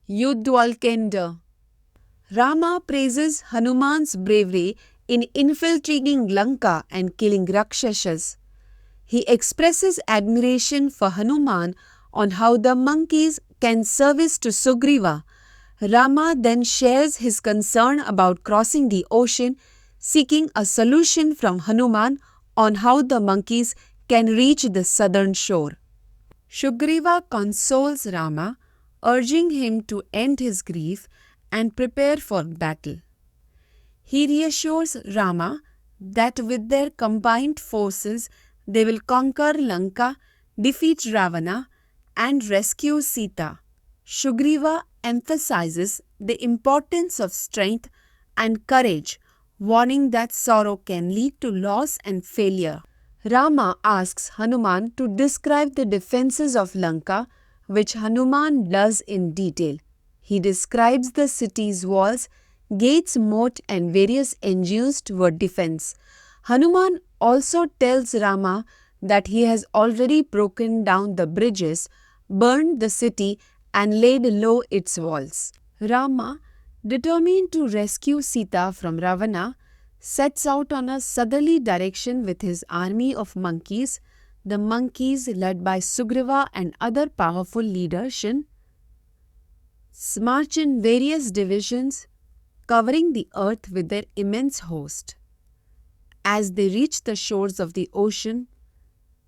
Yudhwalkender. Rama praises Hanuman's bravery in infiltrating Lanka and killing Rakshasas. He expresses admiration for Hanuman on how the monkeys can service to Sugriva. Rama then shares his concern about crossing the ocean, seeking a solution from Hanuman on how the monkeys can reach the southern shore. Sugriva consoles Rama, urging him to end his grief and prepare for battle. He reassures Rama that with their combined forces they will conquer Lanka, defeat Ravana, and rescue Sita. Sugriva emphasizes the importance of strength and courage, warning that sorrow can lead to loss and failure. Rama asks Hanuman to describe the defenses of Lanka, which Hanuman does in detail. He describes the city's walls, gates, moat, and various engines toward defense. Hanuman also tells Rama that he has already broken down the bridges, burned the city, and laid low its walls. Rama, determined to rescue Sita from Ravana, sets out on a southerly direction with his army of monkeys. The monkeys, led by Sugriva and other powerful leaders, march in various divisions, covering the earth with their immense host. As they reach the shores of the ocean,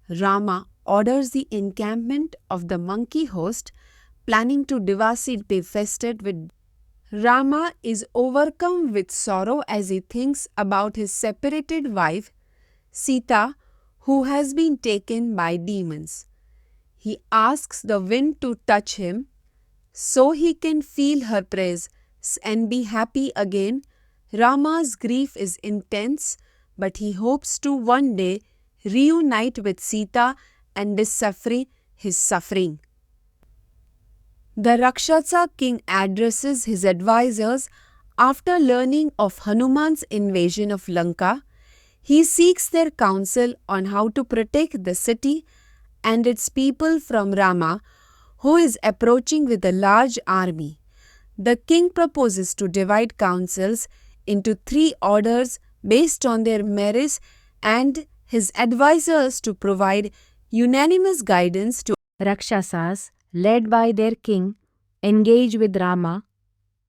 Rama orders the encampment of the monkey host, planning to devastate the infested with. Rama is overcome with sorrow as he thinks about his separated wife, Sita, who has been taken by demons. He asks the wind to touch him so he can feel her praise and be happy again. Rama's grief is intense, but he hopes to one day reunite with Sita and decipher his suffering. The Rakshasa king addresses his advisors after learning of Hanuman's invasion of Lanka. He seeks their counsel on how to protect the city and its people from Rama, who is approaching with a large army. The king proposes to divide councils into 3 orders based on their merits and his advisors to provide unanimous guidance to Rakshasas, led by their king, engage with Rama.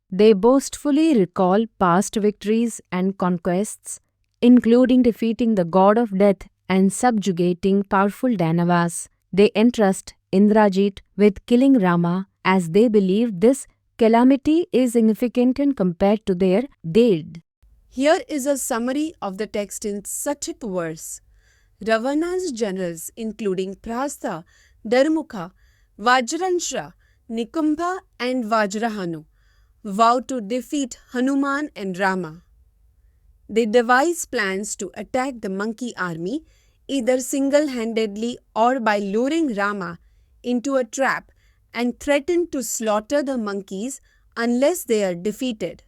They boastfully recall past victories and conquests, including defeating the god of death and subjugating powerful Danavas. They entrust Indrajit with killing Rama as they believe this calamity is insignificant compared to their deed. Here is a summary of the text in Sachic verse. Ravana's generals, including Prastha, Dharmukha, Vajransha, Nikumbha, and Vajrahanu, vow to defeat Hanuman and Rama. They devise plans to attack the monkey army, either single-handedly or by luring Rama into a trap, and threaten to slaughter the monkeys unless they are defeated.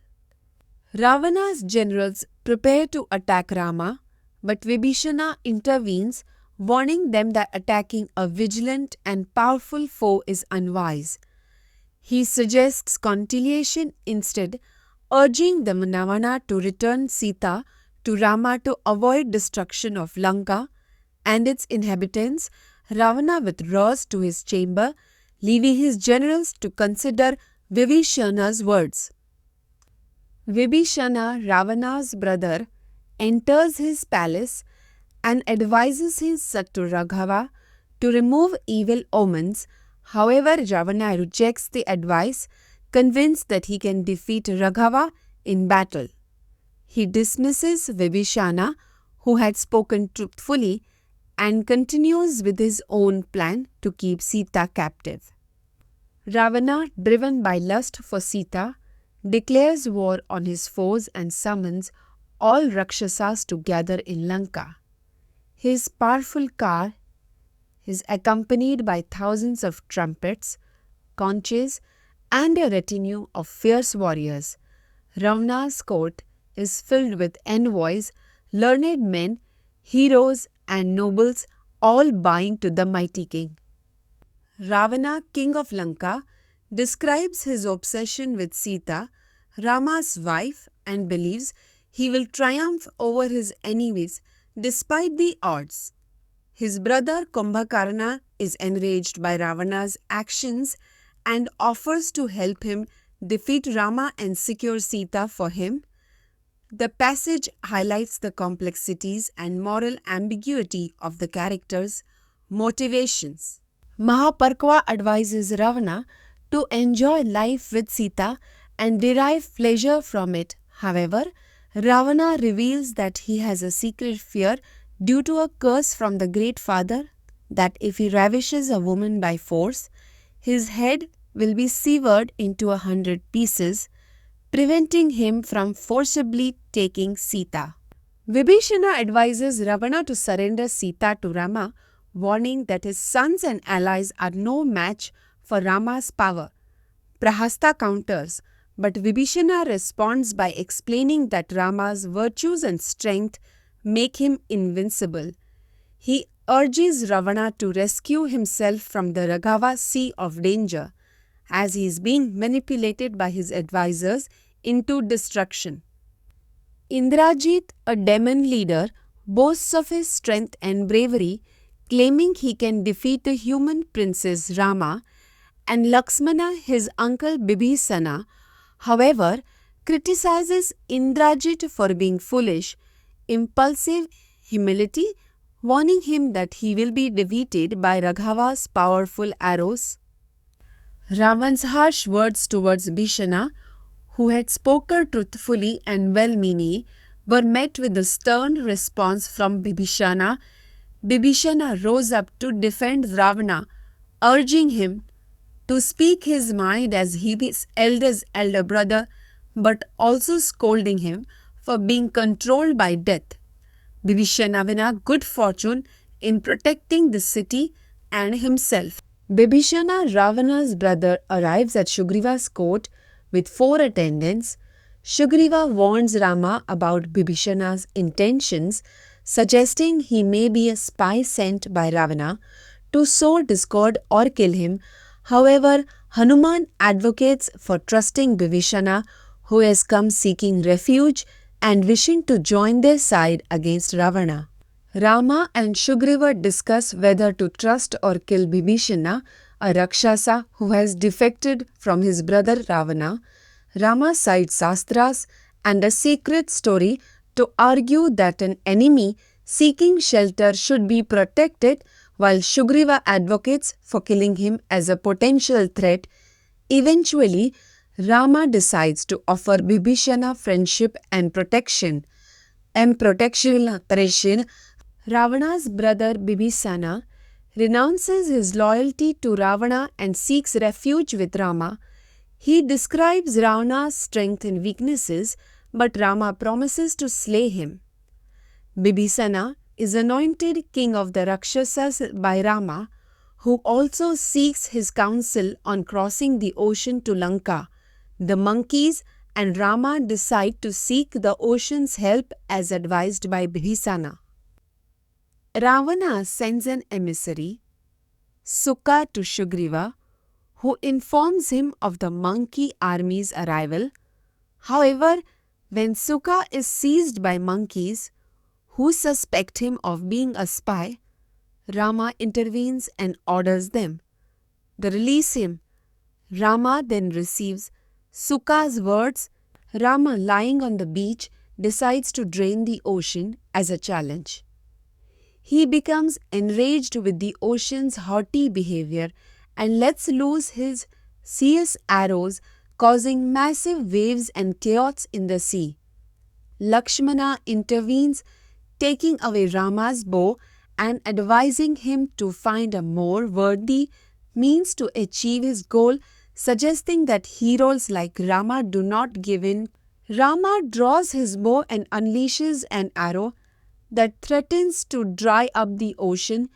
Ravana's generals prepare to attack Rama, but Vibhishana intervenes, warning them that attacking a vigilant and powerful foe is unwise. He suggests conciliation instead, urging the Ravana to return Sita to Rama to avoid destruction of Lanka and its inhabitants. Ravana withdraws to his chamber, leaving his generals to consider Vibhishana's words. Vibhishana, Ravana's brother, enters his palace and advises his son to Raghava to remove evil omens. However, Ravana rejects the advice, convinced that he can defeat Raghava in battle. He dismisses Vibhishana, who had spoken truthfully, and continues with his own plan to keep Sita captive. Ravana, driven by lust for Sita, declares war on his foes and summons all Rakshasas to gather in Lanka. His powerful car is accompanied by thousands of trumpets, conches, and a retinue of fierce warriors. Ravana's court is filled with envoys, learned men, heroes, and nobles, all bowing to the mighty king. Ravana, king of Lanka, describes his obsession with Sita, Rama's wife, and believes he will triumph over his enemies despite the odds. His brother Kumbhakarna is enraged by Ravana's actions and offers to help him defeat Rama and secure Sita for him. The passage highlights the complexities and moral ambiguity of the characters' motivations. Mahaparkva advises Ravana to enjoy life with Sita and derive pleasure from it. However, Ravana reveals that he has a secret fear due to a curse from the Great Father that if he ravishes a woman by force, his head will be severed into 100 pieces, preventing him from forcibly taking Sita. Vibhishana advises Ravana to surrender Sita to Rama, warning that his sons and allies are no match for Rama's power. Prahasta counters, but Vibhishana responds by explaining that Rama's virtues and strength make him invincible. He urges Ravana to rescue himself from the Raghava sea of danger, as he is being manipulated by his advisors into destruction. Indrajit, a demon leader, boasts of his strength and bravery, claiming he can defeat the human princess Rama, and Lakshmana, his uncle Bibhisana, however, criticizes Indrajit for being foolish, impulsive, humility, warning him that he will be defeated by Raghava's powerful arrows. Ravan's harsh words towards Bhishana, who had spoken truthfully and well-meaning, were met with a stern response from Bibhishana. Bibhishana rose up to defend Ravana, urging him to speak his mind as he is his elder brother, but also scolding him for being controlled by death. Bibhishana won good fortune in protecting the city and himself. Bibhishana, Ravana's brother, arrives at Sugriva's court with 4 attendants. Sugriva warns Rama about Bibhishana's intentions, suggesting he may be a spy sent by Ravana to sow discord or kill him. However, Hanuman advocates for trusting Bibhishana, who has come seeking refuge and wishing to join their side against Ravana. Rama and Sugriva discuss whether to trust or kill Bibhishana, a Rakshasa who has defected from his brother Ravana. Rama cites Shastras and a sacred story to argue that an enemy seeking shelter should be protected, while Sugriva advocates for killing him as a potential threat. Eventually, Rama decides to offer Bibhishana friendship and protection. Ravana's brother Bibhisana renounces his loyalty to Ravana and seeks refuge with Rama. He describes Ravana's strength and weaknesses, but Rama promises to slay him. Bibhisana is anointed king of the Rakshasas by Rama, who also seeks his counsel on crossing the ocean to Lanka. The monkeys and Rama decide to seek the ocean's help as advised by Bibhisana. Ravana sends an emissary, Sukha, to Sugriva, who informs him of the monkey army's arrival. However, when Sukha is seized by monkeys, who suspect him of being a spy, Rama intervenes and orders them to release him. Rama then receives Sukha's words. Rama, lying on the beach, decides to drain the ocean as a challenge. He becomes enraged with the ocean's haughty behavior and lets loose his fierce arrows, causing massive waves and chaos in the sea. Lakshmana intervenes, taking away Rama's bow and advising him to find a more worthy means to achieve his goal, suggesting that heroes like Rama do not give in. Rama draws his bow and unleashes an arrow that threatens to dry up the ocean.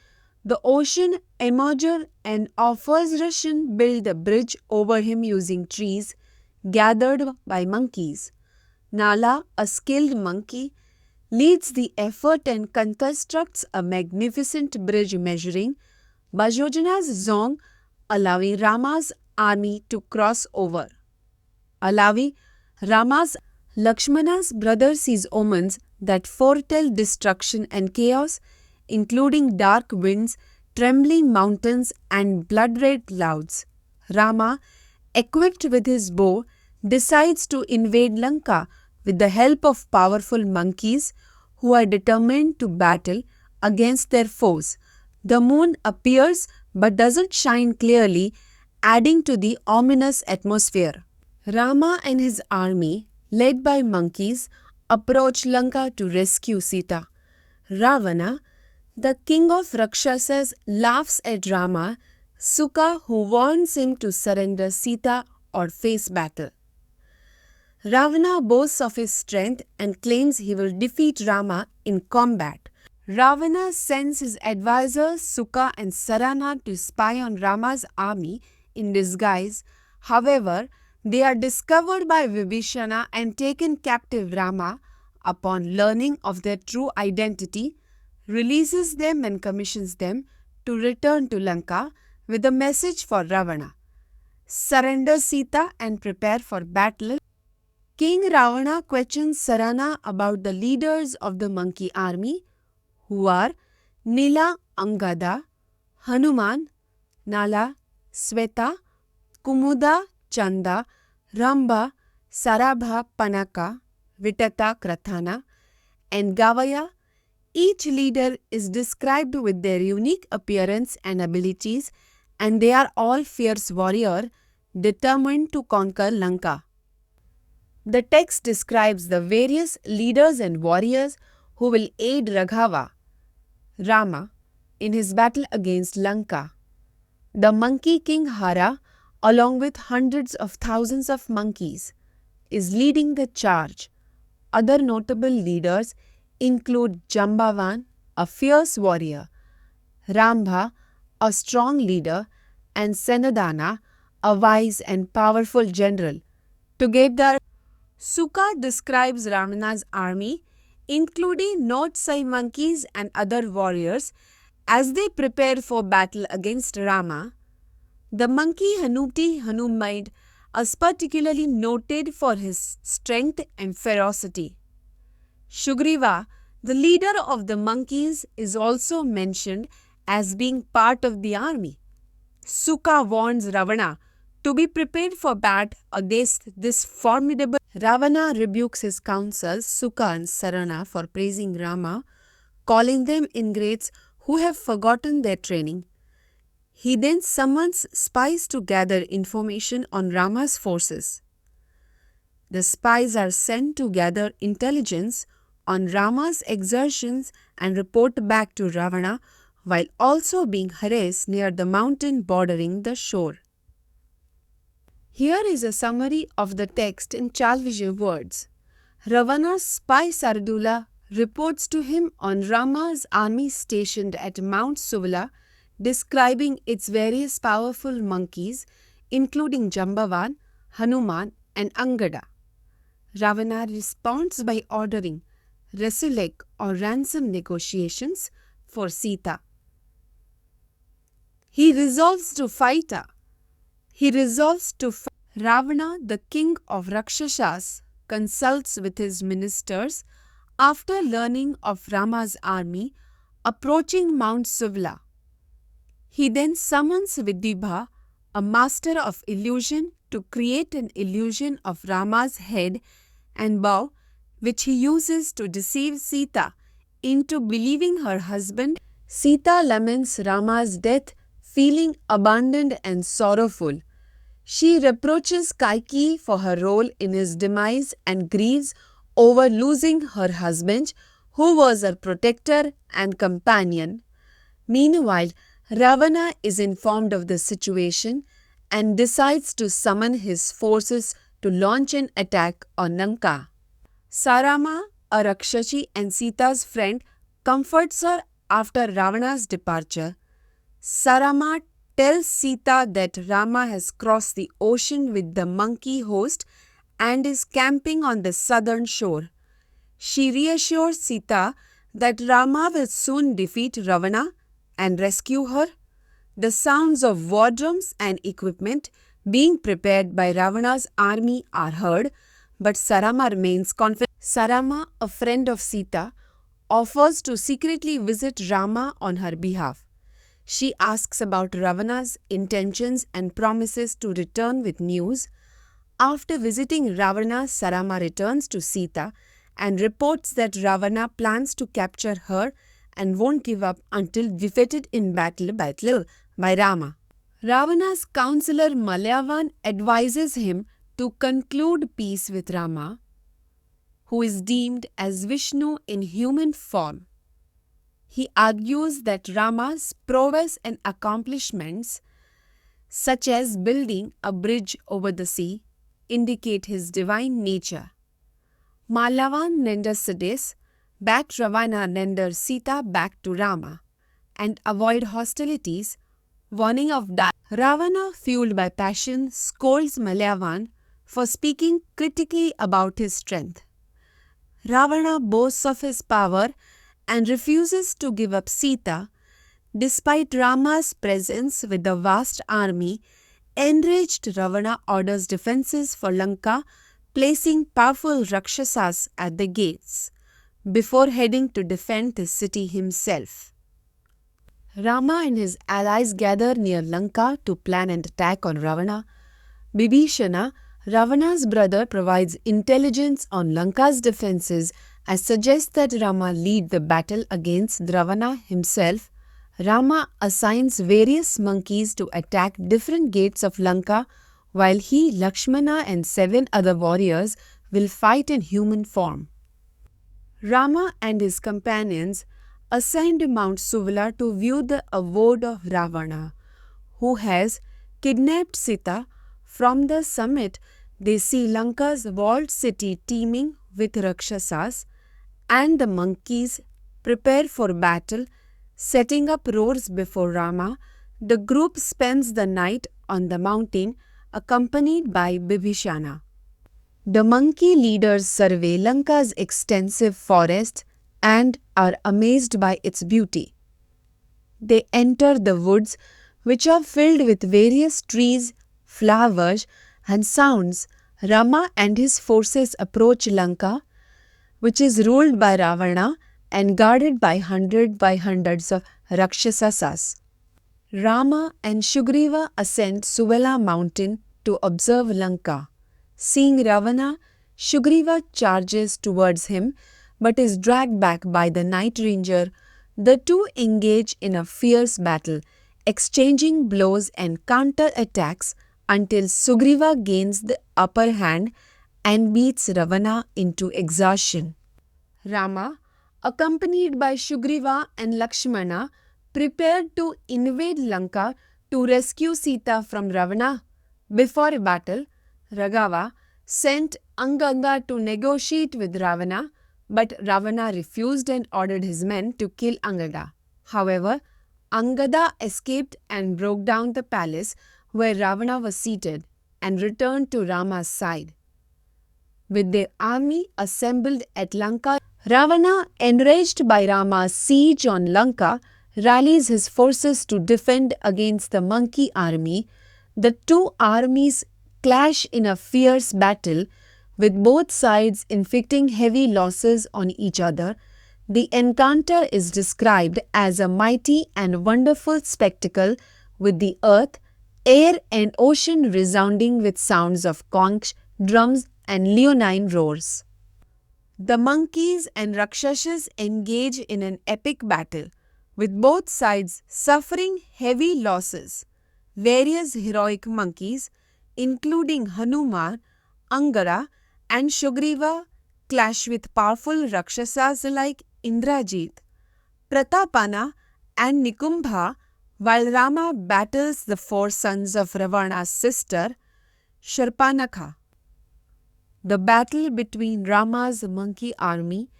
The ocean emerges and offers Roshan build a bridge over him using trees gathered by monkeys. Nala, a skilled monkey, leads the effort and constructs a magnificent bridge measuring Bajojana's zong, allowing Rama's army to cross over, allowing Lakshmana's brother sees omens that foretell destruction and chaos, including dark winds, trembling mountains, and blood-red clouds. Rama, equipped with his bow, decides to invade Lanka with the help of powerful monkeys who are determined to battle against their foes. The moon appears but doesn't shine clearly, adding to the ominous atmosphere. Rama and his army, led by monkeys, approach Lanka to rescue Sita. Ravana, the king of Rakshasas, laughs at Rama, Sukha, who warns him to surrender Sita or face battle. Ravana boasts of his strength and claims he will defeat Rama in combat. Ravana sends his advisors Sukha and Sarana to spy on Rama's army in disguise. However, they are discovered by Vibhishana and taken captive. Rama, upon learning of their true identity, releases them and commissions them to return to Lanka with a message for Ravana. Surrender Sita and prepare for battle. King Ravana questions Sarana about the leaders of the monkey army, who are Nila Angada, Hanuman, Nala, Sweta, Kumuda, Chanda, Ramba, Sarabha, Panaka, Vitata, Krathana, and Gavaya. Each leader is described with their unique appearance and abilities, and they are all fierce warriors determined to conquer Lanka. The text describes the various leaders and warriors who will aid Raghava, Rama, in his battle against Lanka. The monkey king Hara, along with hundreds of thousands of monkeys, is leading the charge. Other notable leaders include Jambavan, a fierce warrior, Rambha, a strong leader, and Senadana, a wise and powerful general. Together, Sukha describes Ravana's army, including Notsai monkeys and other warriors, as they prepare for battle against Rama. The monkey Hanuman is particularly noted for his strength and ferocity. Sugriva, the leader of the monkeys, is also mentioned as being part of the army. Sukha warns Ravana to be prepared for battle against this formidable. Ravana rebukes his counsels Sukha and Sarana for praising Rama, calling them ingrates who have forgotten their training. He then summons spies to gather information on Rama's forces. The spies are sent to gather intelligence on Rama's exertions and report back to Ravana, while also being harassed near the mountain bordering the shore. Here is a summary of the text in Chalvija words. Ravana's spy Sardula reports to him on Rama's army stationed at Mount Suvla, describing its various powerful monkeys, including Jambavan, Hanuman, and Angada. Ravana responds by ordering resilek or ransom negotiations for Sita. He resolves to fight her. Ravana, the king of Rakshasas, consults with his ministers after learning of Rama's army approaching Mount Suvla. He then summons Vidibha, a master of illusion, to create an illusion of Rama's head and bow, which he uses to deceive Sita into believing her husband. Sita laments Rama's death, feeling abandoned and sorrowful. She reproaches Kaikeyi for her role in his demise and grieves over losing her husband, who was her protector and companion. Meanwhile, Ravana is informed of the situation and decides to summon his forces to launch an attack on Lanka. Sarama, a Rakshasi and Sita's friend, comforts her after Ravana's departure. Sarama tells Sita that Rama has crossed the ocean with the monkey host and is camping on the southern shore. She reassures Sita that Rama will soon defeat Ravana and rescue her. The sounds of war drums and equipment being prepared by Ravana's army are heard, but Sarama remains confident. Sarama, a friend of Sita, offers to secretly visit Rama on her behalf. She asks about Ravana's intentions and promises to return with news. After visiting Ravana, Sarama returns to Sita and reports that Ravana plans to capture her and won't give up until defeated in battle by Rama. Ravana's counselor Malyavan advises him to conclude peace with Rama, who is deemed as Vishnu in human form. He argues that Rama's prowess and accomplishments, such as building a bridge over the sea, indicate his divine nature. Malyavan renders Siddhis, back Ravana renders Sita back to Rama, and avoid hostilities, warning of death. Ravana, fueled by passion, scolds Malyavan for speaking critically about his strength. Ravana boasts of his power and refuses to give up Sita, despite Rama's presence with a vast army. Enraged, Ravana orders defences for Lanka, placing powerful Rakshasas at the gates, before heading to defend the city himself. Rama and his allies gather near Lanka to plan an attack on Ravana. Bibhishana, Ravana's brother, provides intelligence on Lanka's defences and suggests that Rama lead the battle against Ravana himself. Rama assigns various monkeys to attack different gates of Lanka, while he, Lakshmana and 7 other warriors will fight in human form. Rama and his companions ascend Mount Suvala to view the abode of Ravana, who has kidnapped Sita. From the summit, they see Lanka's walled city teeming with Rakshasas, and the monkeys prepare for battle, setting up roars before Rama. The group spends the night on the mountain, accompanied by Bibhishana. The monkey leaders survey Lanka's extensive forest and are amazed by its beauty. They enter the woods, which are filled with various trees, flowers, and sounds. Rama and his forces approach Lanka, which is ruled by Ravana and guarded by hundreds of Rakshasas. Rama and Sugriva ascend Suvala mountain to observe Lanka. Seeing Ravana, Sugriva charges towards him but is dragged back by the Night Ranger. The two engage in a fierce battle, exchanging blows and counter-attacks until Sugriva gains the upper hand and beats Ravana into exhaustion. Rama, accompanied by Sugriva and Lakshmana, prepared to invade Lanka to rescue Sita from Ravana. Before battle, Raghava sent Angada to negotiate with Ravana, but Ravana refused and ordered his men to kill Angada. However, Angada escaped and broke down the palace where Ravana was seated and returned to Rama's side. With their army assembled at Lanka, Ravana, enraged by Rama's siege on Lanka, rallies his forces to defend against the monkey army. The two armies clash in a fierce battle, with both sides inflicting heavy losses on each other. The encounter is described as a mighty and wonderful spectacle, with the earth, air and ocean resounding with sounds of conch, drums and leonine roars. The monkeys and Rakshasas engage in an epic battle, with both sides suffering heavy losses. Various heroic monkeys, including Hanuman, Angara and Sugriva, clash with powerful Rakshasas like Indrajit, Pratapana and Nikumbha, while Rama battles the 4 sons of Ravana's sister, Sharpanakha. The battle between Rama's monkey army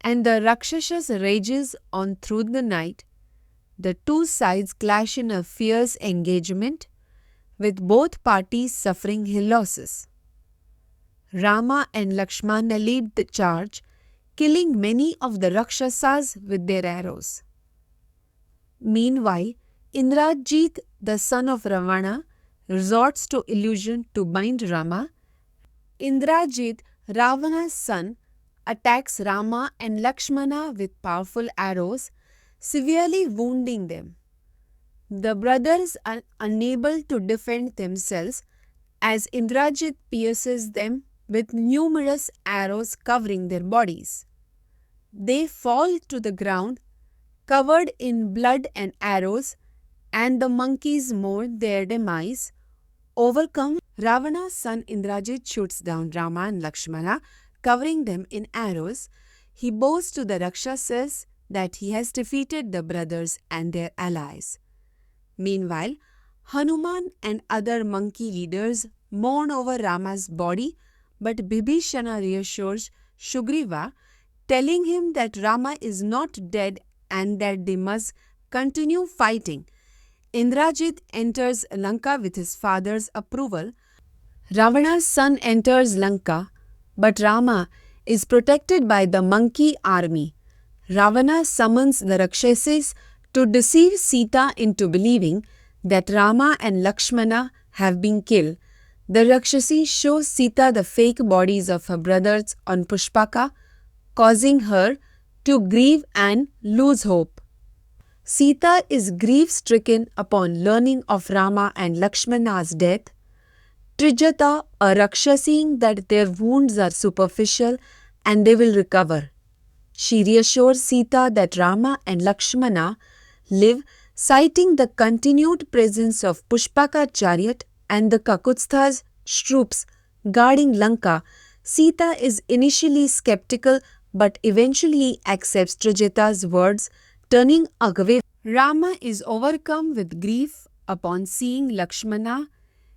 and the Rakshasas rages on through the night. The two sides clash in a fierce engagement, with both parties suffering losses. Rama and Lakshmana lead the charge, killing many of the Rakshasas with their arrows. Meanwhile, Indrajit, the son of Ravana, resorts to illusion to bind Rama. Indrajit, Ravana's son, attacks Rama and Lakshmana with powerful arrows, severely wounding them. The brothers are unable to defend themselves as Indrajit pierces them with numerous arrows covering their bodies. They fall to the ground, covered in blood and arrows, and the monkeys mourn their demise. Overcome, Ravana's son Indrajit shoots down Rama and Lakshmana, covering them in arrows. He boasts to the Rakshasas that he has defeated the brothers and their allies. Meanwhile, Hanuman and other monkey leaders mourn over Rama's body, but Bibhishana reassures Sugriva, telling him that Rama is not dead and that they must continue fighting. Indrajit enters Lanka with his father's approval. Ravana's son enters Lanka, but Rama is protected by the monkey army. Ravana summons the Rakshasas to deceive Sita into believing that Rama and Lakshmana have been killed. The Rakshasi shows Sita the fake bodies of her brothers on Pushpaka, causing her to grieve and lose hope. Sita is grief-stricken upon learning of Rama and Lakshmana's death. Trijata, a Rakshasa, seeing that their wounds are superficial and they will recover. She reassures Sita that Rama and Lakshmana live, citing the continued presence of Pushpaka chariot and the Kakutstha's troops guarding Lanka. Sita is initially skeptical but eventually accepts Trijata's words, turning away. Rama is overcome with grief upon seeing Lakshmana,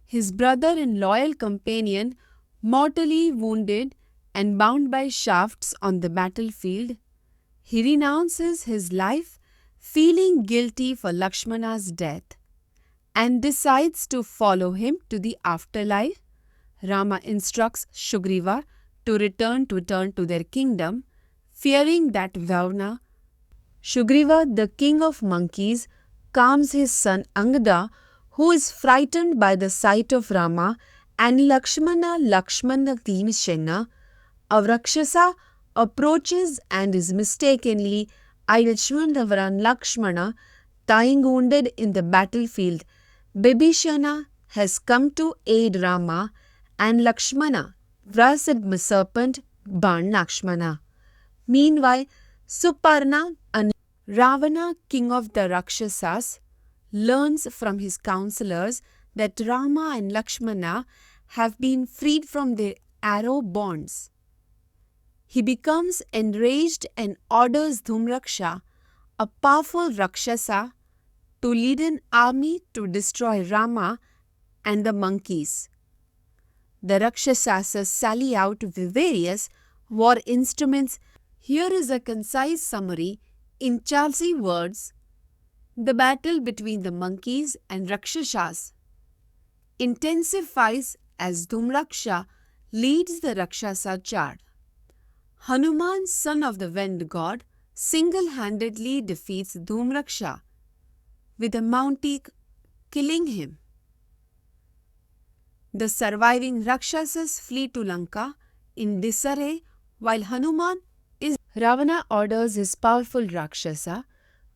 his brother and loyal companion, mortally wounded and bound by shafts on the battlefield. He renounces his life, feeling guilty for Lakshmana's death, and decides to follow him to the afterlife. Rama instructs Sugriva to return to their kingdom, fearing that Vavna. Sugriva, the king of monkeys, calms his son Angada, who is frightened by the sight of Rama and Lakshmana Bhimsena. A Rakshasa approaches and is mistakenly Ailshwanavaran Lakshmana, dying wounded in the battlefield. Bibhishana has come to aid Rama and Lakshmana. Vrasadma serpent burn Lakshmana. Meanwhile, Suparna, Ravana, king of the Rakshasas, learns from his counselors that Rama and Lakshmana have been freed from their arrow bonds. He becomes enraged and orders Dhumraksha, a powerful Rakshasa, to lead an army to destroy Rama and the monkeys. The Rakshasas sally out with various war instruments. Here is a concise summary in Chalsi words. The battle between the monkeys and Rakshasas intensifies as Dhumraksha leads the Rakshasa charge. Hanuman, son of the wind god, single-handedly defeats Dhumraksha with a mountie killing him. The surviving Rakshasas flee to Lanka in disarray while Hanuman is. Ravana orders his powerful Rakshasa,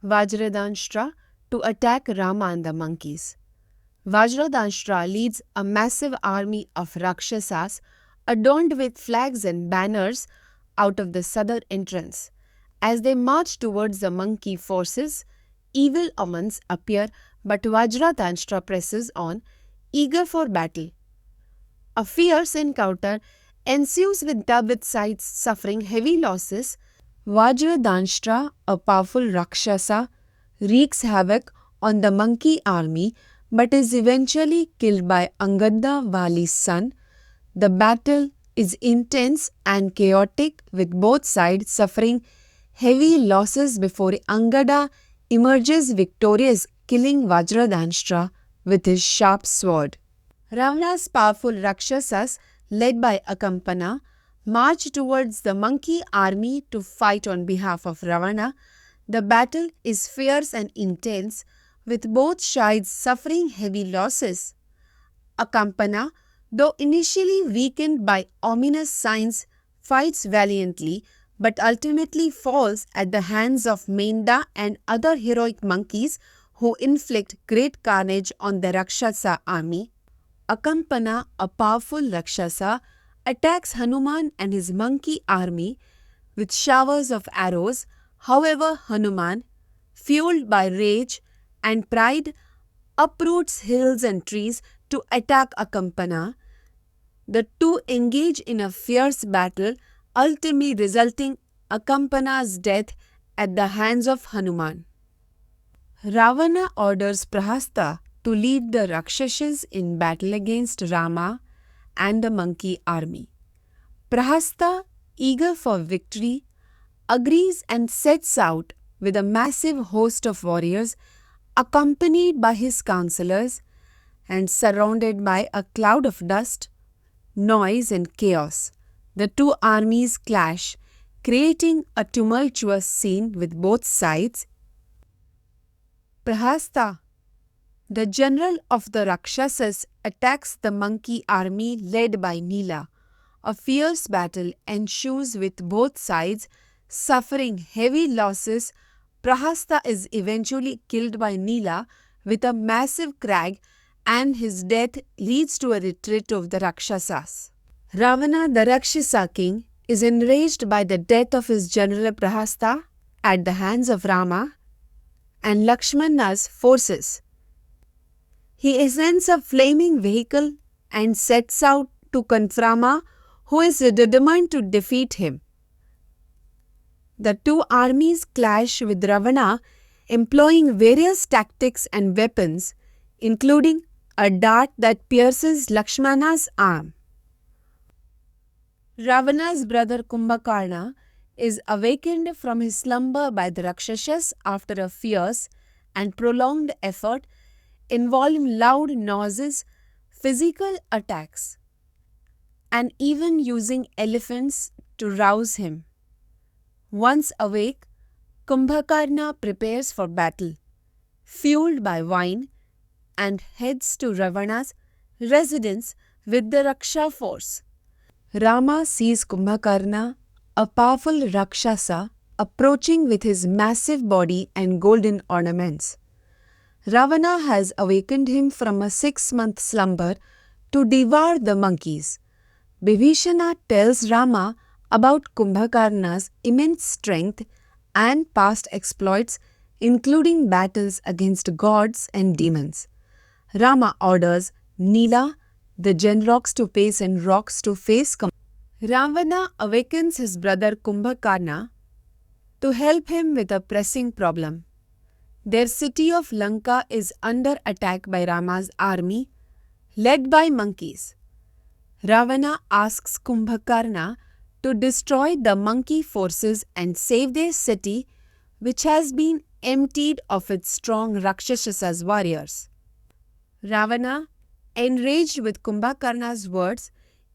Vajradanshtra, to attack Rama and the monkeys. Vajradanshtra leads a massive army of Rakshasas adorned with flags and banners out of the southern entrance. As they march towards the monkey forces, evil omens appear, but Vajradanshtra presses on, eager for battle. A fierce encounter ensues with Davidsides suffering heavy losses. Vajradanshtra, a powerful Rakshasa, wreaks havoc on the monkey army but is eventually killed by Angada, Vali's son. The battle is intense and chaotic, with both sides suffering heavy losses before Angada emerges victorious, killing Vajradanshtra with his sharp sword. Ravana's powerful Rakshasas, led by Akampana, march towards the monkey army to fight on behalf of Ravana. The battle is fierce and intense, with both sides suffering heavy losses. Akampana, though initially weakened by ominous signs, fights valiantly but ultimately falls at the hands of Menda and other heroic monkeys who inflict great carnage on the Rakshasa army. Akampana, a powerful Rakshasa, attacks Hanuman and his monkey army with showers of arrows. However, Hanuman, fueled by rage and pride, uproots hills and trees to attack Akampana. The two engage in a fierce battle, ultimately resulting Akampana's death at the hands of Hanuman. Ravana orders Prahasta to lead the Rakshasas in battle against Rama and the monkey army. Prahasta, eager for victory, agrees and sets out with a massive host of warriors accompanied by his counselors and surrounded by a cloud of dust, noise and chaos. The two armies clash, creating a tumultuous scene with both sides. Prahasta, the general of the Rakshasas, attacks the monkey army led by Nila. A fierce battle ensues with both sides suffering heavy losses. Prahasta is eventually killed by Nila with a massive crag, and his death leads to a retreat of the Rakshasas. Ravana, the Rakshasa king, is enraged by the death of his general Prahasta at the hands of Rama and Lakshmana's forces. He ascends a flaming vehicle and sets out to confront Rama, who is determined to defeat him. The two armies clash with Ravana, employing various tactics and weapons, including a dart that pierces Lakshmana's arm. Ravana's brother Kumbhakarna is awakened from his slumber by the Rakshasas after a fierce and prolonged effort involving loud noises, physical attacks, and even using elephants to rouse him. Once awake, Kumbhakarna prepares for battle, fueled by wine, and heads to Ravana's residence with the Raksha force. Rama sees Kumbhakarna, a powerful Rakshasa, approaching with his massive body and golden ornaments. Ravana has awakened him from a 6-month slumber to devour the monkeys. Bibhishana tells Rama about Kumbhakarna's immense strength and past exploits, including battles against gods and demons. Rama orders Nila, the Genrox, to face and rocks to face Ravana awakens his brother Kumbhakarna to help him with a pressing problem. Their city of Lanka is under attack by Rama's army, led by monkeys. Ravana asks Kumbhakarna to destroy the monkey forces and save their city, which has been emptied of its strong Rakshasas warriors. Ravana, enraged with Kumbhakarna's words,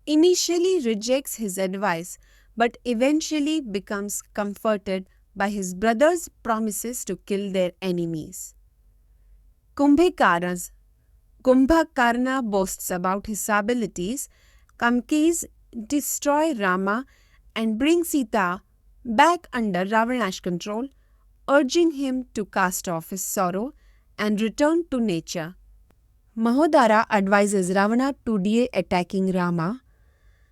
initially rejects his advice but eventually becomes comforted by his brother's promises to kill their enemies. Kumbhakarna boasts about his abilities. Kamkis destroy Rama and bring Sita back under Ravana's control, urging him to cast off his sorrow and return to nature. Mahodara advises Ravana to delay attacking Rama,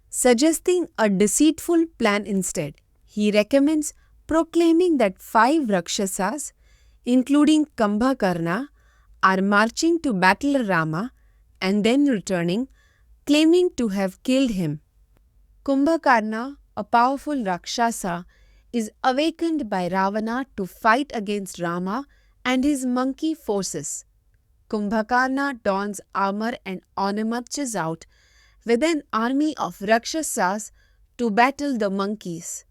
suggesting a deceitful plan instead. He recommends proclaiming that 5 Rakshasas, including Kumbhakarna, are marching to battle Rama and then returning, claiming to have killed him. Kumbhakarna, a powerful Rakshasa, is awakened by Ravana to fight against Rama and his monkey forces. Kumbhakarna dons armor and marches out with an army of Rakshasas to battle the monkeys.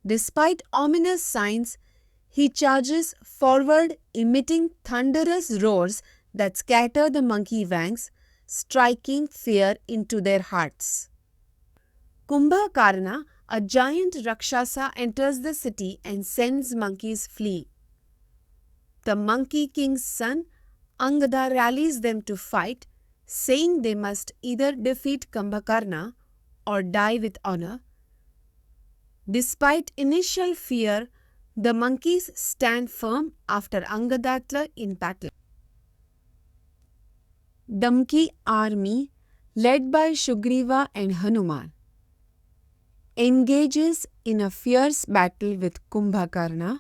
Despite ominous signs, he charges forward, emitting thunderous roars that scatter the monkey ranks, striking fear into their hearts. Kumbhakarna, a giant Rakshasa, enters the city and sends monkeys flee. The Monkey King's son, Angada, rallies them to fight, saying they must either defeat Kumbhakarna or die with honor. Despite initial fear, the monkeys stand firm after Angadatta in battle. Damki army, led by Sugriva and Hanuman, engages in a fierce battle with Kumbhakarna.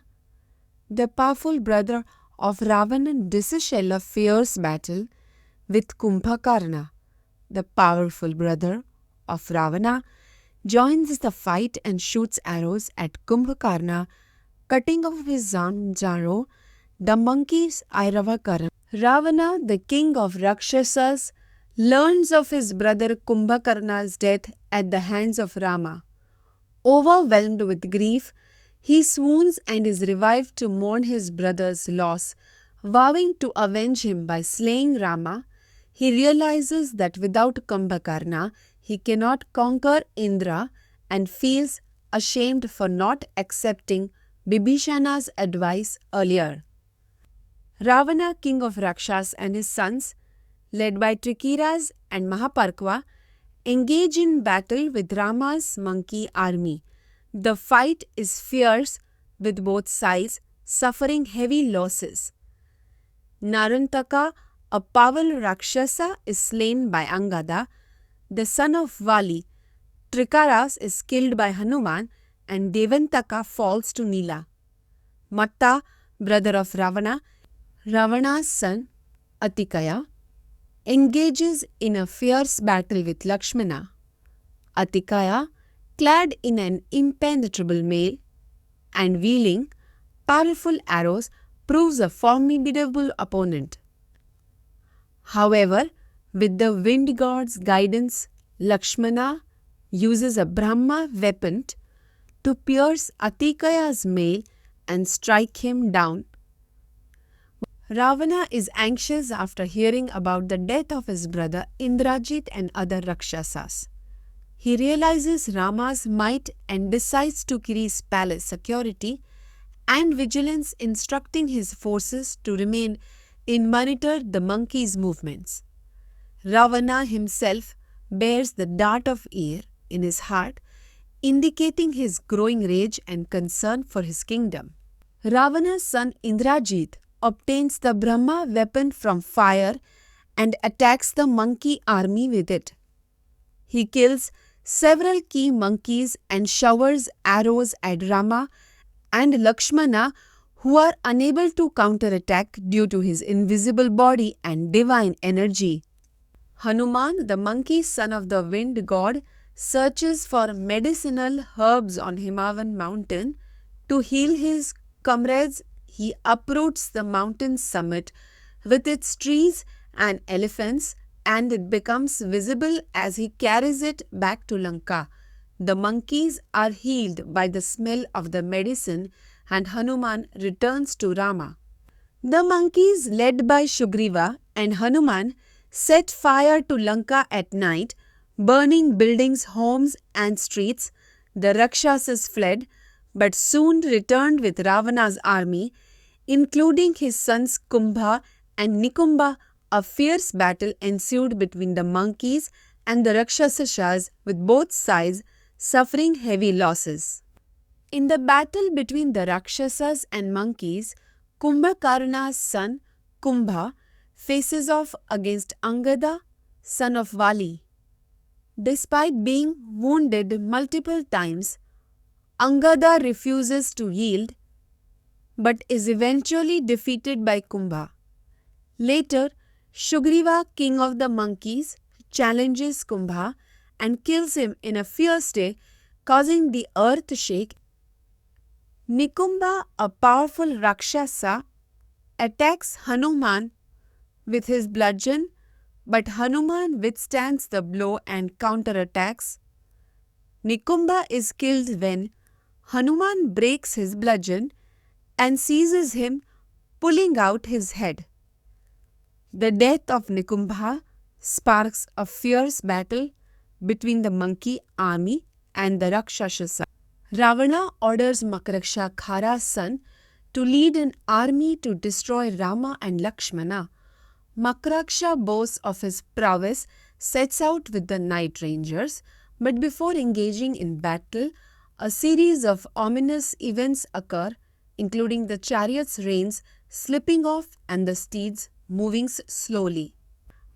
The powerful brother of Ravana diseshes a fierce battle with Kumbhakarna. The powerful brother of Ravana joins the fight and shoots arrows at Kumbhakarna, cutting off his arrow. The monkeys Airavakarna. Ravana, the king of Rakshasas, learns of his brother Kumbhakarna's death at the hands of Rama. Overwhelmed with grief, he swoons and is revived to mourn his brother's loss. Vowing to avenge him by slaying Rama, he realizes that without Kumbhakarna, he cannot conquer Indra and feels ashamed for not accepting Bibhishana's advice earlier. Ravana, king of Rakshas, and his sons, led by Trikiras and Mahaparkva, engage in battle with Rama's monkey army. The fight is fierce with both sides suffering heavy losses. Narantaka, a powerful Rakshasa, is slain by Angada, the son of Vali. Trikaras is killed by Hanuman and Devantaka falls to Nila. Matta, brother of Ravana, Ravana's son, Atikaya, engages in a fierce battle with Lakshmana. Atikaya, clad in an impenetrable mail and wielding powerful arrows, proves a formidable opponent. However, with the wind god's guidance, Lakshmana uses a Brahma weapon to pierce Atikaya's mail and strike him down. Ravana is anxious after hearing about the death of his brother Indrajit and other Rakshasas. He realizes Rama's might and decides to increase palace security and vigilance, instructing his forces to remain and monitor the monkeys' movements. Ravana himself bears the dart of Ire in his heart, indicating his growing rage and concern for his kingdom. Ravana's son Indrajit obtains the Brahma weapon from fire and attacks the monkey army with it. He kills several key monkeys and showers arrows at Rama and Lakshmana, who are unable to counterattack due to his invisible body and divine energy. Hanuman, the monkey son of the wind god, searches for medicinal herbs on Himavan mountain. To heal his comrades, he uproots the mountain summit with its trees and elephants, and it becomes visible as he carries it back to Lanka. The monkeys are healed by the smell of the medicine and Hanuman returns to Rama. The monkeys, led by Sugriva and Hanuman, set fire to Lanka at night, burning buildings, homes and streets. The Rakshasas fled, but soon returned with Ravana's army, including his sons Kumbha and Nikumba. A fierce battle ensued between the monkeys and the Rakshasas, with both sides suffering heavy losses. In the battle between the Rakshasas and monkeys, Kumbhakarna's son Kumbha faces off against Angada, son of Vali. Despite being wounded multiple times, Angada refuses to yield but is eventually defeated by Kumbha. Later, Sugriva, king of the monkeys, challenges Kumbha and kills him in a fierce day, causing the earth to shake. Nikumba, a powerful Rakshasa, attacks Hanuman with his bludgeon, but Hanuman withstands the blow and counterattacks. Nikumba is killed when Hanuman breaks his bludgeon and seizes him, pulling out his head. The death of Nikumba sparks a fierce battle between the monkey army and the Rakshasas. Ravana orders Makaraksha, Khara's son, to lead an army to destroy Rama and Lakshmana. Makraksha boasts of his prowess, sets out with the Night Rangers, but before engaging in battle, a series of ominous events occur, including the chariot's reins slipping off and the steeds moving slowly.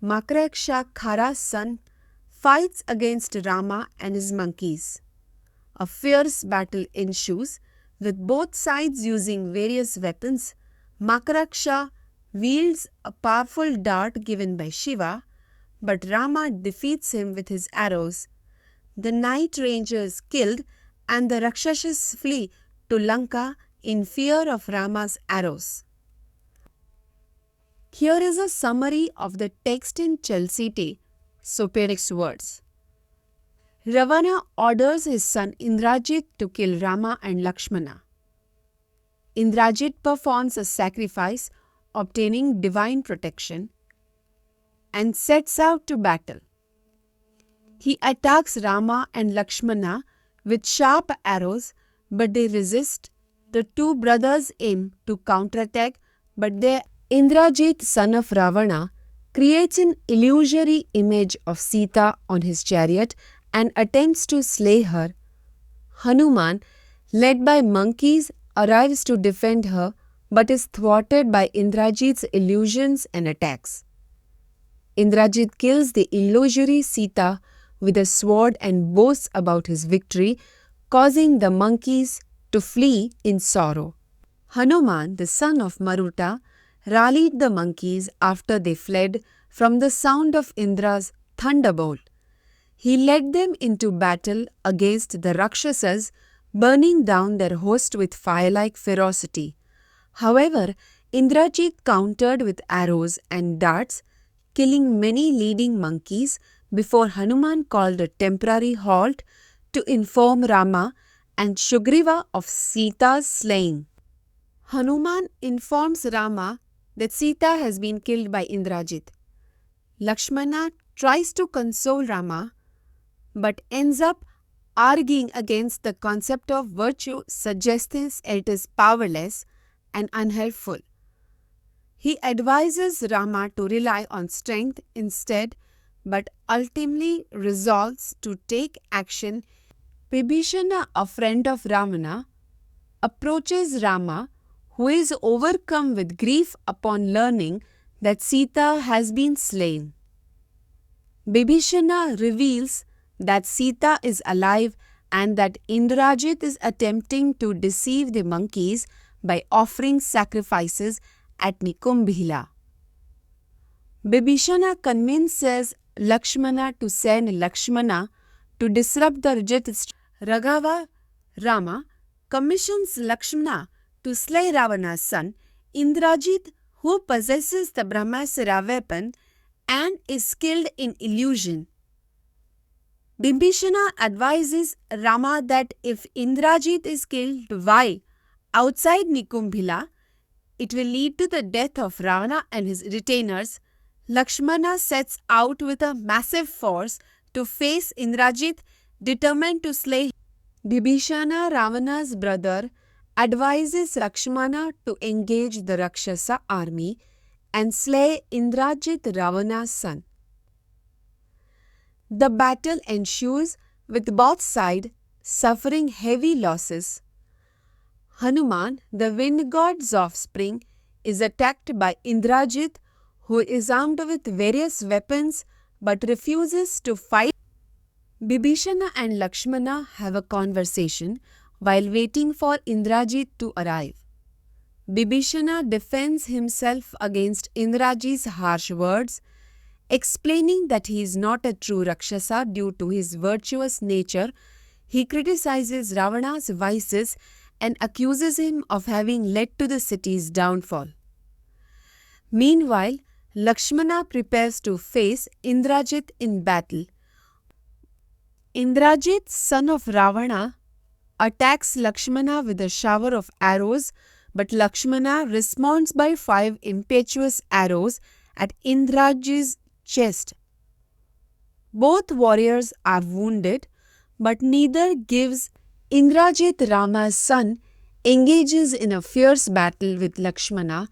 Makraksha, Khara's son, fights against Rama and his monkeys. A fierce battle ensues, with both sides using various weapons. Makraksha wields a powerful dart given by Shiva, but Rama defeats him with his arrows. The Night Rangers killed and the Rakshasas flee to Lanka in fear of Rama's arrows. Here is a summary of the text in Chalsite, Soperic's words. Ravana orders his son Indrajit to kill Rama and Lakshmana. Indrajit performs a sacrifice, obtaining divine protection, and sets out to battle. He attacks Rama and Lakshmana with sharp arrows, but they resist. The two brothers aim to counterattack, but Indrajit, son of Ravana, creates an illusory image of Sita on his chariot and attempts to slay her. Hanuman, led by monkeys, arrives to defend her but is thwarted by Indrajit's illusions and attacks. Indrajit kills the illusory Sita with a sword and boasts about his victory, causing the monkeys to flee in sorrow. Hanuman, the son of Maruta, rallied the monkeys after they fled from the sound of Indra's thunderbolt. He led them into battle against the Rakshasas, burning down their host with fire-like ferocity. However, Indrajit countered with arrows and darts, killing many leading monkeys before Hanuman called a temporary halt to inform Rama and Sugriva of Sita's slaying. Hanuman informs Rama that Sita has been killed by Indrajit. Lakshmana tries to console Rama but ends up arguing against the concept of virtue, suggesting it is powerless and unhelpful. He advises Rama to rely on strength instead, but ultimately resolves to take action. Vibhishana, a friend of Ravana, approaches Rama, who is overcome with grief upon learning that Sita has been slain. Vibhishana reveals that Sita is alive and that Indrajit is attempting to deceive the monkeys by offering sacrifices at Nikumbhila. Vibhishana convinces Lakshmana to send Lakshmana to disrupt the Rajat. Raghava, Rama, commissions Lakshmana to slay Ravana's son, Indrajit, who possesses the Brahmastra weapon and is skilled in illusion. Vibhishana advises Rama that if Indrajit is killed outside Nikumbhila, it will lead to the death of Ravana and his retainers. Lakshmana sets out with a massive force to face Indrajit, determined to slay him. Vibhishana, Ravana's brother, advises Lakshmana to engage the Rakshasa army and slay Indrajit, Ravana's son. The battle ensues with both sides suffering heavy losses. Hanuman, the wind god's offspring, is attacked by Indrajit, who is armed with various weapons but refuses to fight. Vibhishana and Lakshmana have a conversation while waiting for Indrajit to arrive. Vibhishana defends himself against Indrajit's harsh words, explaining that he is not a true Rakshasa due to his virtuous nature. He criticizes Ravana's vices and accuses him of having led to the city's downfall. Meanwhile, Lakshmana prepares to face Indrajit in battle. Indrajit, son of Ravana, attacks Lakshmana with a shower of arrows, but Lakshmana responds by 5 impetuous arrows at Indrajit's chest. Both warriors are wounded, but neither gives. Indrajit, Rama's son, engages in a fierce battle with Lakshmana,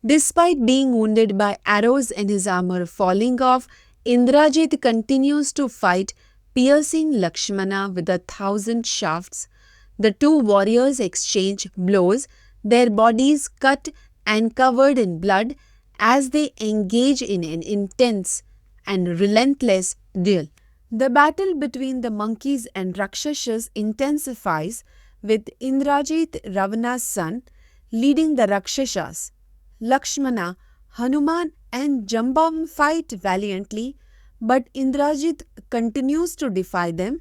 Despite being wounded by arrows and his armor falling off, Indrajit continues to fight, piercing Lakshmana with 1,000 shafts. The two warriors exchange blows, their bodies cut and covered in blood as they engage in an intense and relentless duel. The battle between the monkeys and Rakshasas intensifies, with Indrajit, Ravana's son, leading the Rakshasas. Lakshmana, Hanuman, and Jambam fight valiantly, but Indrajit continues to defy them.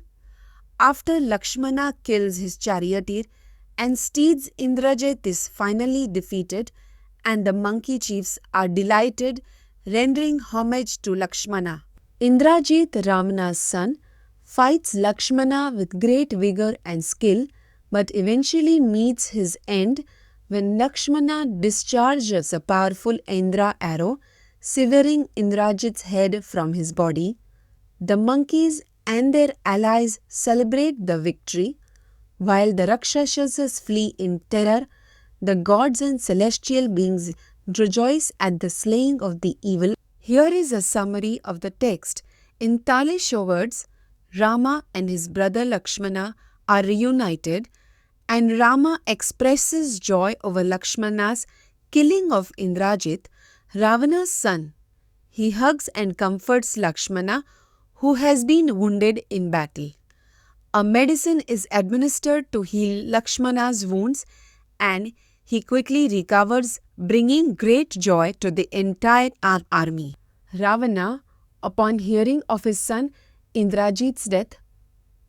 After Lakshmana kills his charioteer and steeds, Indrajit is finally defeated, and the monkey chiefs are delighted, rendering homage to Lakshmana. Indrajit, Ravana's son, fights Lakshmana with great vigor and skill, but eventually meets his end when Lakshmana discharges a powerful Indra arrow, severing Indrajit's head from his body. The monkeys and their allies celebrate the victory, while the Rakshasas flee in terror. The gods and celestial beings rejoice at the slaying of the evil. Here is a summary of the text. In Talisho words, Rama and his brother Lakshmana are reunited, and Rama expresses joy over Lakshmana's killing of Indrajit, Ravana's son. He hugs and comforts Lakshmana, who has been wounded in battle. A medicine is administered to heal Lakshmana's wounds, and he quickly recovers, bringing great joy to the entire army. Ravana, upon hearing of his son Indrajit's death,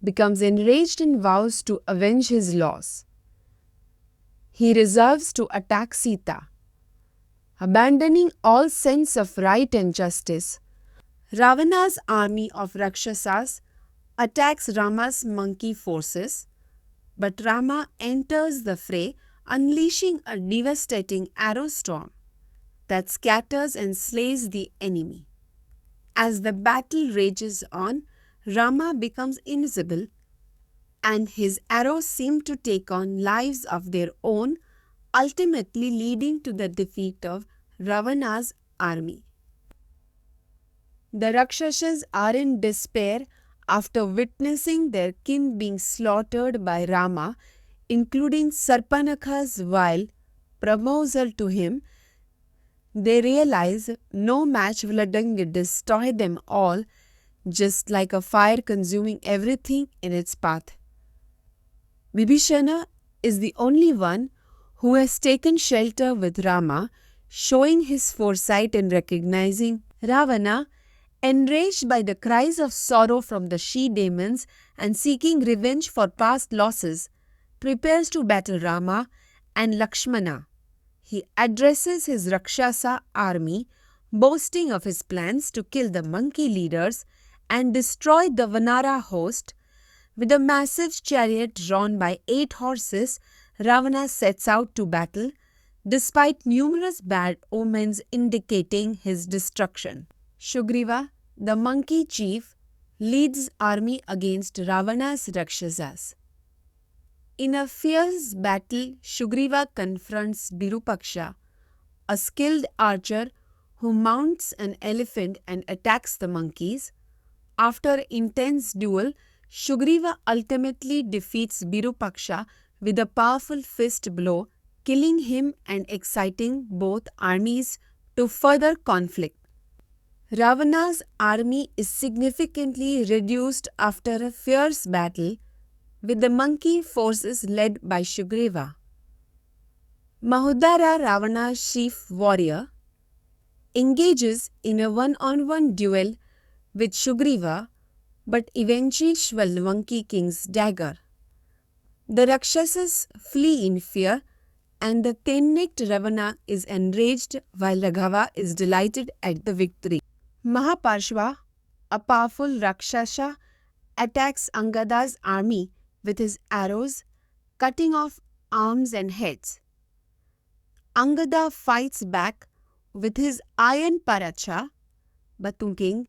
becomes enraged and vows to avenge his loss. He resolves to attack Sita. Abandoning all sense of right and justice, Ravana's army of Rakshasas attacks Rama's monkey forces, but Rama enters the fray, unleashing a devastating arrow storm that scatters and slays the enemy. As the battle rages on, Rama becomes invisible, and his arrows seem to take on lives of their own, ultimately leading to the defeat of Ravana's army. The Rakshasas are in despair after witnessing their kin being slaughtered by Rama, including Sarpanakha's vile proposal to him. They realize no match will destroy them all, just like a fire consuming everything in its path. Vibhishana is the only one who has taken shelter with Rama, showing his foresight in recognizing Ravana. Enraged by the cries of sorrow from the she-demons and seeking revenge for past losses, prepares to battle Rama and Lakshmana. He addresses his Rakshasa army, boasting of his plans to kill the monkey leaders and destroy the Vanara host. With a massive chariot drawn by 8 horses, Ravana sets out to battle, despite numerous bad omens indicating his destruction. Sugriva, the monkey chief, leads army against Ravana's Rakshasas. In a fierce battle, Sugriva confronts Virupaksha, a skilled archer who mounts an elephant and attacks the monkeys. After intense duel, Sugriva ultimately defeats Virupaksha with a powerful fist blow, killing him and exciting both armies to further conflict. Ravana's army is significantly reduced after a fierce battle, with the monkey forces led by Sugriva. Mahodara, Ravana's chief warrior, engages in a one-on-one duel with Sugriva, but eventually swallows the monkey king's dagger. The Rakshasas flee in fear, and the 10-necked Ravana is enraged while Raghava is delighted at the victory. Mahaparshva, a powerful Rakshasa, attacks Angada's army with his arrows, cutting off arms and heads. Angada fights back with his iron paracha, Batunking,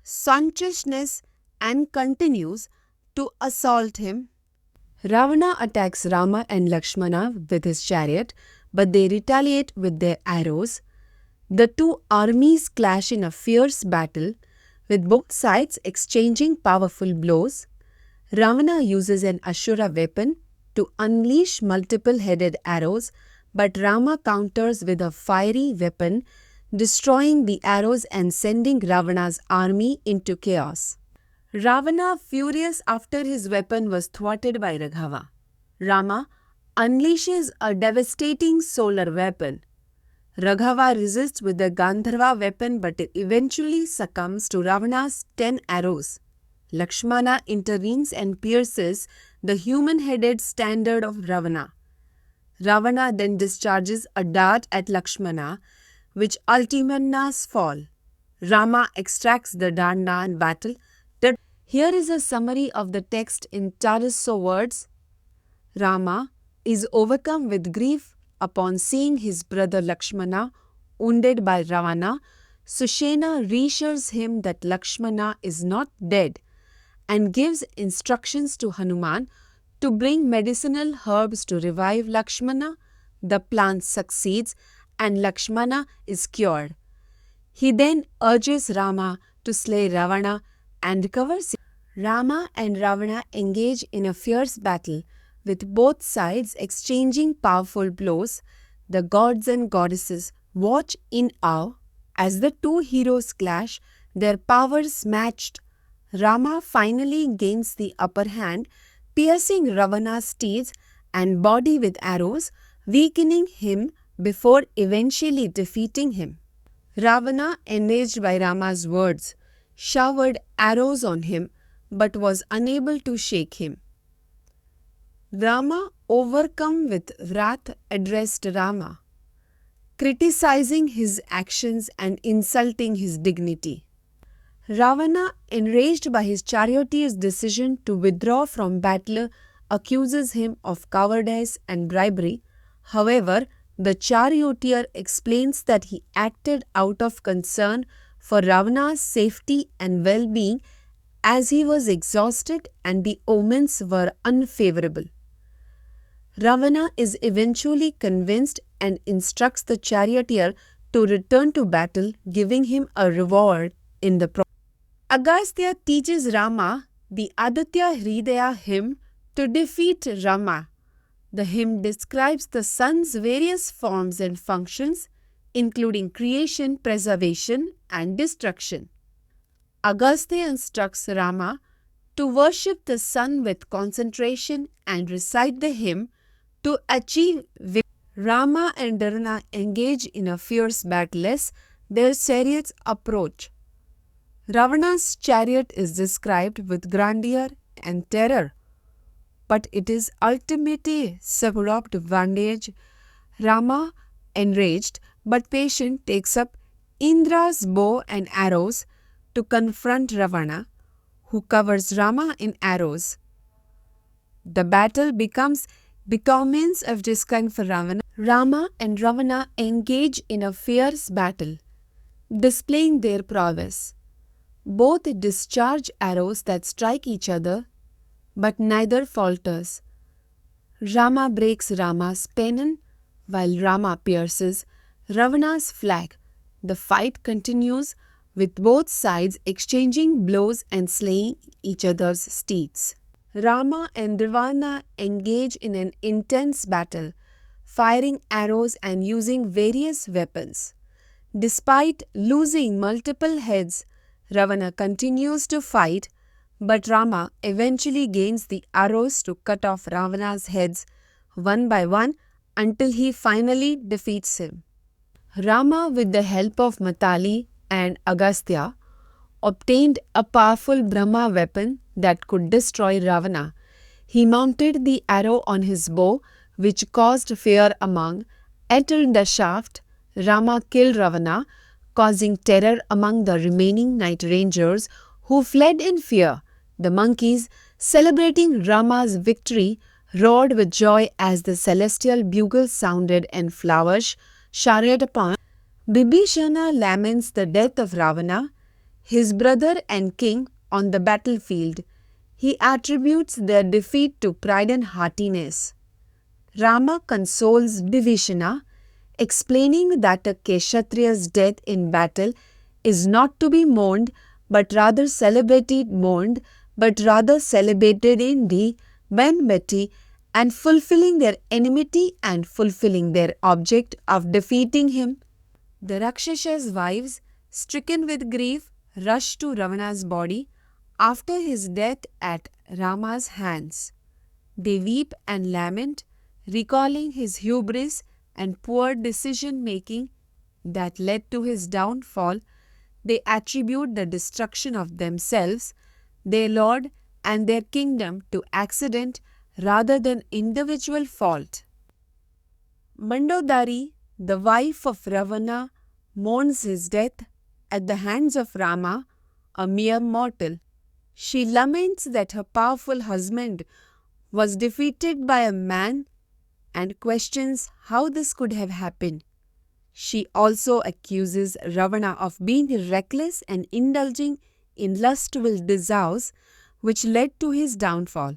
sumptuousness, and continues to assault him. Ravana attacks Rama and Lakshmana with his chariot, but they retaliate with their arrows. The two armies clash in a fierce battle, with both sides exchanging powerful blows. Ravana uses an Ashura weapon to unleash multiple-headed arrows, but Rama counters with a fiery weapon, destroying the arrows and sending Ravana's army into chaos. Ravana, furious after his weapon was thwarted by Raghava. Rama unleashes a devastating solar weapon. Raghava resists with the Gandharva weapon but eventually succumbs to Ravana's 10 arrows. Lakshmana intervenes and pierces the human-headed standard of Ravana. Ravana then discharges a dart at Lakshmana, which ultimates fall. Rama extracts the danda in battle. Here is a summary of the text in terse words. Rama is overcome with grief upon seeing his brother Lakshmana wounded by Ravana. Sushena reassures him that Lakshmana is not dead and gives instructions to Hanuman to bring medicinal herbs to revive Lakshmana. The plan succeeds and Lakshmana is cured. He then urges Rama to slay Ravana and recover. Rama and Ravana engage in a fierce battle, with both sides exchanging powerful blows. The gods and goddesses watch in awe as the two heroes clash, their powers matched. Rama finally gains the upper hand, piercing Ravana's steeds and body with arrows, weakening him before eventually defeating him. Ravana, enraged by Rama's words, showered arrows on him but was unable to shake him. Rama, overcome with wrath, addressed Rama, criticizing his actions and insulting his dignity. Ravana, enraged by his charioteer's decision to withdraw from battle, accuses him of cowardice and bribery. However, the charioteer explains that he acted out of concern for Ravana's safety and well-being, as he was exhausted and the omens were unfavorable. Ravana is eventually convinced and instructs the charioteer to return to battle, giving him a reward in the process. Agastya teaches Rama the Aditya Hridaya hymn to defeat Rama. The hymn describes the sun's various forms and functions, including creation, preservation, and destruction. Agastya instructs Rama to worship the sun with concentration and recite the hymn to achieve victory. Rama and Ravana engage in a fierce battle as their chariots approach. Ravana's chariot is described with grandeur and terror, but it is ultimately subdued to vantage. Rama, enraged but patient, takes up Indra's bow and arrows to confront Ravana, who covers Rama in arrows. The battle becomes of discipline for Ravana. Rama and Ravana engage in a fierce battle, displaying their prowess. Both discharge arrows that strike each other, but neither falters. Rama breaks Rama's pennon, while Rama pierces Ravana's flag. The fight continues, with both sides exchanging blows and slaying each other's steeds. Rama and Ravana engage in an intense battle, firing arrows and using various weapons. Despite losing multiple heads, Ravana continues to fight, but Rama eventually gains the arrows to cut off Ravana's heads one by one until he finally defeats him. Rama, with the help of Matali and Agastya, obtained a powerful Brahma weapon that could destroy Ravana. He mounted the arrow on his bow, which caused fear among. At the shaft, Rama killed Ravana, causing terror among the remaining night rangers who fled in fear. The monkeys, celebrating Rama's victory, roared with joy as the celestial bugle sounded and flowers showered upon. Bibhishana laments the death of Ravana, his brother and king, on the battlefield. He attributes their defeat to pride and haughtiness. Rama consoles Vibhishana, explaining that a Kshatriya's death in battle is not to be mourned, but rather celebrated in enmity and fulfilling their enmity and fulfilling their object of defeating him. The Rakshas's wives, stricken with grief, rush to Ravana's body after his death at Rama's hands. They weep and lament, recalling his hubris and poor decision making that led to his downfall. They attribute the destruction of themselves, their lord, and their kingdom to accident rather than individual fault. Mandodari, the wife of Ravana, mourns his death at the hands of Rama, a mere mortal. She laments that her powerful husband was defeated by a man and questions how this could have happened. She also accuses Ravana of being reckless and indulging in lustful desires, which led to his downfall.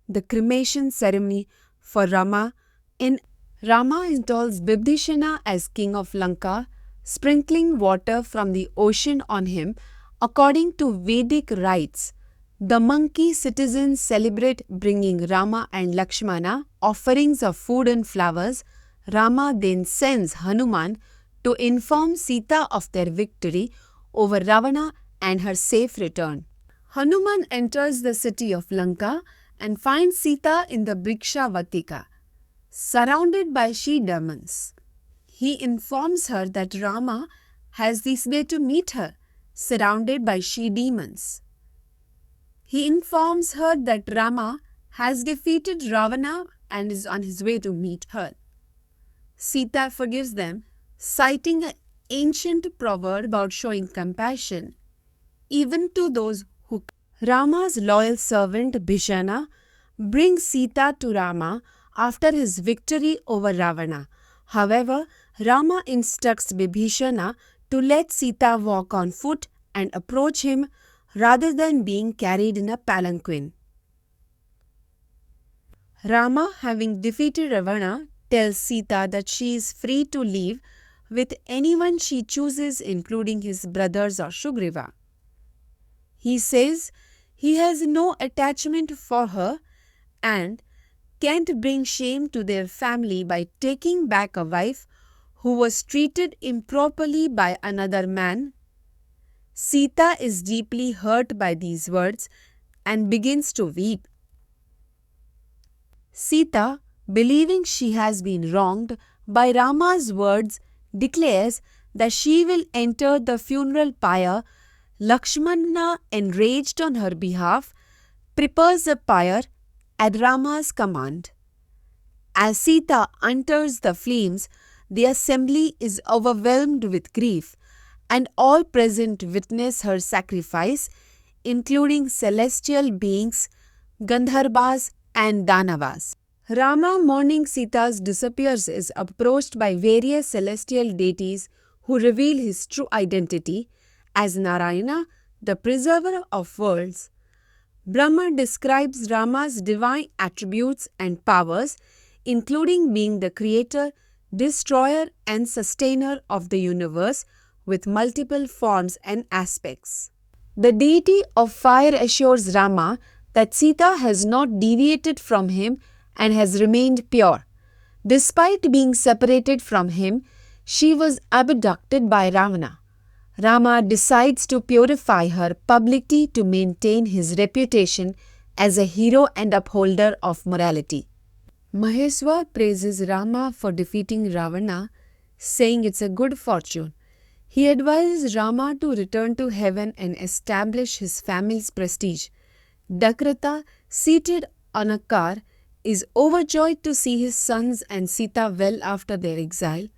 The cremation ceremony for Rama installs Bibhishana as king of Lanka, sprinkling water from the ocean on him according to Vedic rites. The monkey citizens celebrate bringing Rama and Lakshmana offerings of food and flowers. Rama then sends Hanuman to inform Sita of their victory over Ravana and her safe return. Hanuman enters the city of Lanka and finds Sita in the Briksha-vatika, surrounded by she-demons. He informs her that Rama has this way to meet her, surrounded by she-demons. He informs her that Rama has defeated Ravana and is on his way to meet her. Sita forgives them, citing an ancient proverb about showing compassion even to those who. Rama's loyal servant Bhishana brings Sita to Rama after his victory over Ravana. However, Rama instructs Vibhishana to let Sita walk on foot and approach him rather than being carried in a palanquin. Rama, having defeated Ravana, tells Sita that she is free to leave with anyone she chooses, including his brothers or Sugriva. He says he has no attachment for her and can't bring shame to their family by taking back a wife who was treated improperly by another man. Sita is deeply hurt by these words and begins to weep. Sita, believing she has been wronged by Rama's words, declares that she will enter the funeral pyre. Lakshmana, enraged on her behalf, prepares a pyre at Rama's command. As Sita enters the flames, the assembly is overwhelmed with grief, and all present witness her sacrifice, including celestial beings, Gandharvas and Danavas. Rama, mourning Sita's disappearance, is approached by various celestial deities who reveal his true identity as Narayana, the preserver of worlds. Brahma describes Rama's divine attributes and powers, including being the creator, destroyer and sustainer of the universe with multiple forms and aspects. The deity of fire assures Rama that Sita has not deviated from him and has remained pure. Despite being separated from him, she was abducted by Ravana. Rama decides to purify her publicly to maintain his reputation as a hero and upholder of morality. Maheswar praises Rama for defeating Ravana, saying it's a good fortune. He advises Rama to return to heaven and establish his family's prestige. Dakrata, seated on a car, is overjoyed to see his sons and Sita well after their exile.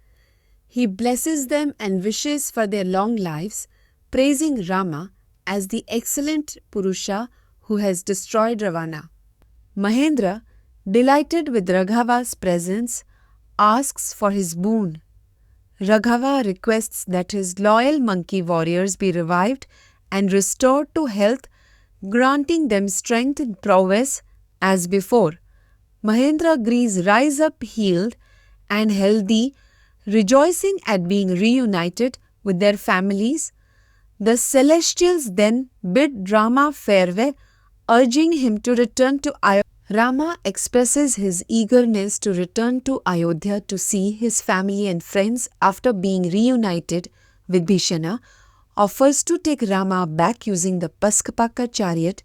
He blesses them and wishes for their long lives, praising Rama as the excellent Purusha who has destroyed Ravana. Mahendra, delighted with Raghava's presence, asks for his boon. Raghava requests that his loyal monkey warriors be revived and restored to health, granting them strength and prowess as before. Mahendragiris rise up healed and healthy, rejoicing at being reunited with their families. The celestials then bid Rama farewell, urging him to return to Ayodhya. Rama expresses his eagerness to return to Ayodhya to see his family and friends after being reunited with Bhishana, offers to take Rama back using the Paskapaka chariot,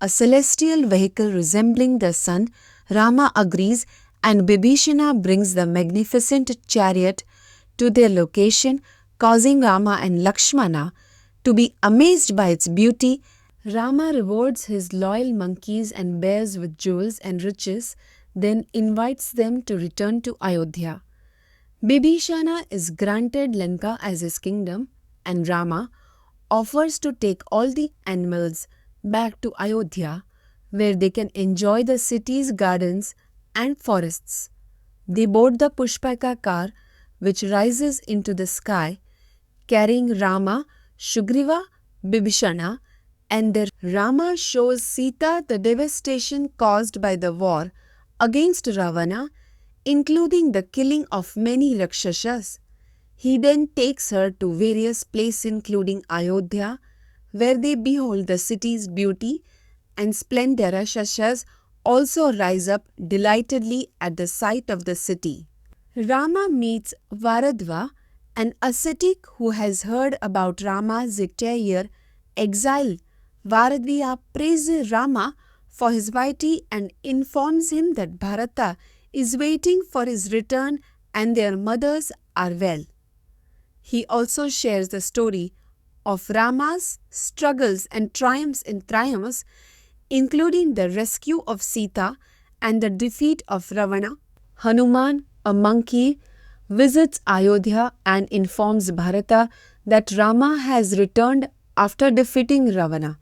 a celestial vehicle resembling the sun. Rama agrees and Bibhishana brings the magnificent chariot to their location, causing Rama and Lakshmana to be amazed by its beauty. Rama rewards his loyal monkeys and bears with jewels and riches, then invites them to return to Ayodhya. Bibhishana is granted Lanka as his kingdom, and Rama offers to take all the animals back to Ayodhya, where they can enjoy the city's gardens and forests. They board the Pushpaka car, which rises into the sky, carrying Rama, Sugriva, Bibhishana, and their Rama shows Sita the devastation caused by the war against Ravana, including the killing of many Rakshasas. He then takes her to various places including Ayodhya, where they behold the city's beauty and splendor. Rakshasas also rise up delightedly at the sight of the city. Rama meets Varadva, an ascetic who has heard about Rama's 8-year exile. Varadva praises Rama for his piety and informs him that Bharata is waiting for his return and their mothers are well. He also shares the story of Rama's struggles and triumphs, including the rescue of Sita and the defeat of Ravana. Hanuman, a monkey, visits Ayodhya and informs Bharata that Rama has returned after defeating Ravana.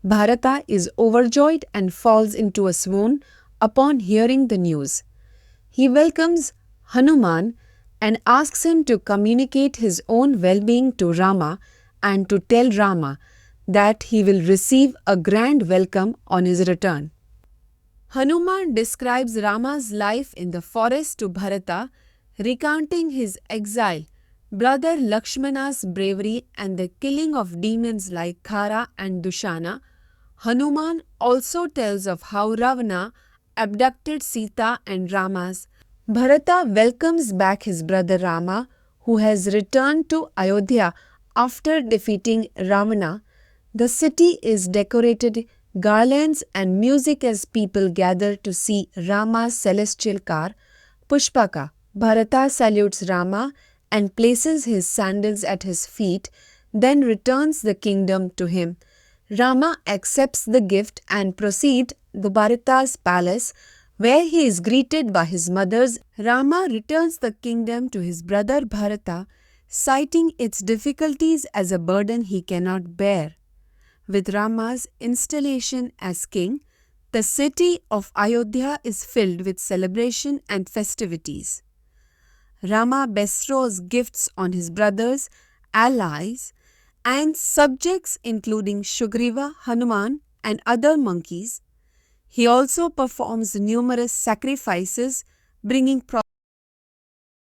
Bharata is overjoyed and falls into a swoon upon hearing the news. He welcomes Hanuman and asks him to communicate his own well-being to Rama and to tell Rama that he will receive a grand welcome on his return. Hanuman describes Rama's life in the forest to Bharata, recounting his exile, brother Lakshmana's bravery and the killing of demons like Khara and Dushana. Hanuman also tells of how Ravana abducted Sita and Rama's. Bharata welcomes back his brother Rama, who has returned to Ayodhya after defeating Ravana. The city is decorated garlands and music as people gather to see Rama's celestial car, Pushpaka. Bharata salutes Rama and places his sandals at his feet, then returns the kingdom to him. Rama accepts the gift and proceeds to Bharata's palace, where he is greeted by his mothers. Rama returns the kingdom to his brother Bharata, citing its difficulties as a burden he cannot bear. With Rama's installation as king, the city of Ayodhya is filled with celebration and festivities. Rama bestows gifts on his brothers, allies, and subjects including Sugriva, Hanuman, and other monkeys. He also performs numerous sacrifices, bringing